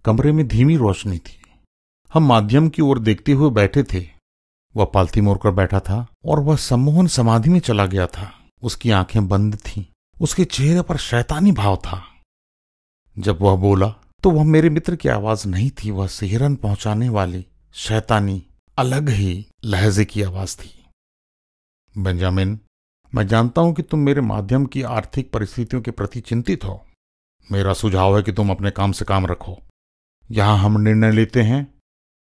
कमरे में धीमी रोशनी थी। हम माध्यम की ओर देखते हुए बैठे थे। वह पालथी मोड़कर बैठा था और वह सम्मोहन समाधि में चला गया था। उसकी आंखें बंद थीं। उसके चेहरे पर शैतानी भाव था। जब वह बोला तो वह मेरे मित्र की आवाज नहीं थी, वह सिहरन पहुंचाने वाली शैतानी अलग ही लहजे की आवाज थी। बेंजामिन, मैं जानता हूं कि तुम मेरे माध्यम की आर्थिक परिस्थितियों के प्रति चिंतित हो। मेरा सुझाव है कि तुम अपने काम से काम रखो। यहां हम निर्णय लेते हैं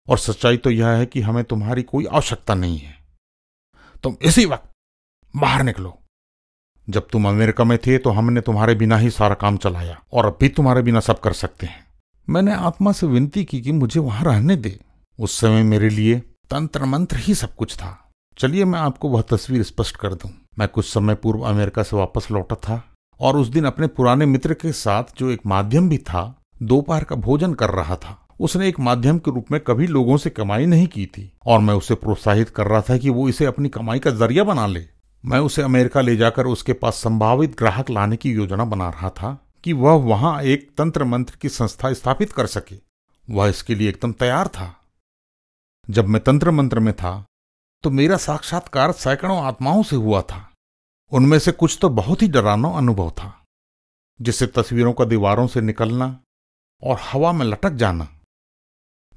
और सच्चाई तो यह है कि हमें तुम्हारी कोई आवश्यकता नहीं है। तुम इसी वक्त बाहर निकलो। जब तुम अमेरिका में थे तो हमने तुम्हारे बिना ही सारा काम चलाया और अब भी तुम्हारे बिना सब कर सकते हैं। मैंने आत्मा से विनती की कि मुझे वहां रहने दे। उस समय मेरे लिए तंत्र मंत्र ही सब कुछ था। चलिए मैं आपको वह तस्वीर स्पष्ट कर दूं। मैं कुछ समय पूर्व अमेरिका से वापस लौटा था और उस दिन अपने पुराने मित्र के साथ, जो एक माध्यम भी था, दोपहर का भोजन कर रहा था। उसने एक माध्यम के रूप में कभी लोगों से कमाई नहीं की थी और मैं उसे प्रोत्साहित कर रहा था कि वो इसे अपनी कमाई का जरिया बना ले। मैं उसे अमेरिका ले जाकर उसके पास संभावित ग्राहक लाने की योजना बना रहा था कि वह वहां एक तंत्र मंत्र की संस्था स्थापित कर सके। वह इसके लिए एकदम तैयार था। जब मैं तंत्र मंत्र में था तो मेरा साक्षात्कार सैकड़ों आत्माओं से हुआ था। उनमें से कुछ तो बहुत ही डरावना अनुभव था, जिससे तस्वीरों का दीवारों से निकलना और हवा में लटक जाना।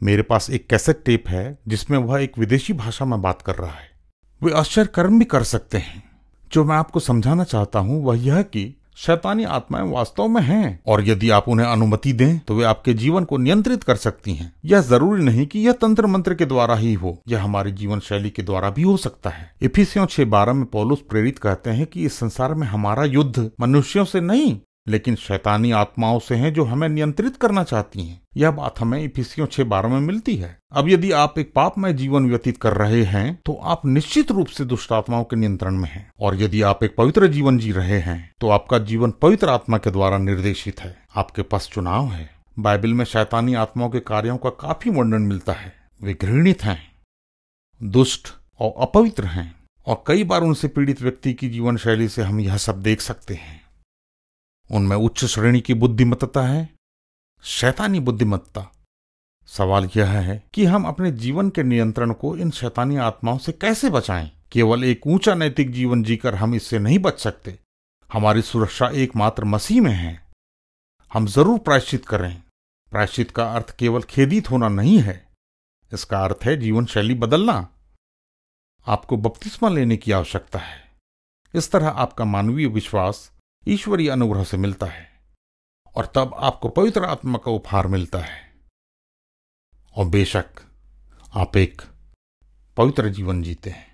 मेरे पास एक कैसेट टेप है जिसमें वह एक विदेशी भाषा में बात कर रहा है। वे आश्चर्य कर्म भी कर सकते हैं। जो मैं आपको समझाना चाहता हूं वह यह कि शैतानी आत्माएं वास्तव में हैं और यदि आप उन्हें अनुमति दें तो वे आपके जीवन को नियंत्रित कर सकती हैं। यह जरूरी नहीं कि यह तंत्र मंत्र के द्वारा ही हो, यह हमारी जीवन शैली के द्वारा भी हो सकता है। इफिसियों 6:12 में पौलुस प्रेरित कहते हैं कि इस संसार में हमारा युद्ध मनुष्यों से नहीं लेकिन शैतानी आत्माओं से हैं जो हमें नियंत्रित करना चाहती हैं। यह बात हमें इफिसियों 6:12 में मिलती है। अब यदि आप एक पापमय जीवन व्यतीत कर रहे हैं तो आप निश्चित रूप से दुष्ट आत्माओं के नियंत्रण में हैं, और यदि आप एक पवित्र जीवन जी रहे हैं तो आपका जीवन पवित्र आत्मा के द्वारा निर्देशित है। आपके पास चुनाव है। बाइबल में शैतानी आत्माओं के कार्यों का काफी वर्णन मिलता है। वे घृणित हैं, दुष्ट और अपवित्र हैं, और कई बार उनसे पीड़ित व्यक्ति की जीवन शैली से हम यह सब देख सकते हैं। उनमें उच्च श्रेणी की बुद्धिमत्ता है, शैतानी बुद्धिमत्ता। सवाल यह है कि हम अपने जीवन के नियंत्रण को इन शैतानी आत्माओं से कैसे बचाएं। केवल एक ऊंचा नैतिक जीवन जीकर हम इससे नहीं बच सकते। हमारी सुरक्षा एकमात्र मसीह में है। हम जरूर प्रायश्चित करें। प्रायश्चित का अर्थ केवल खेदित होना नहीं है, इसका अर्थ है जीवन शैली बदलना। आपको बपतिस्मा लेने की आवश्यकता है। इस तरह आपका मानवीय विश्वास ईश्वरीय अनुग्रह से मिलता है और तब आपको पवित्र आत्मा का उपहार मिलता है, और बेशक आप एक पवित्र जीवन जीते हैं।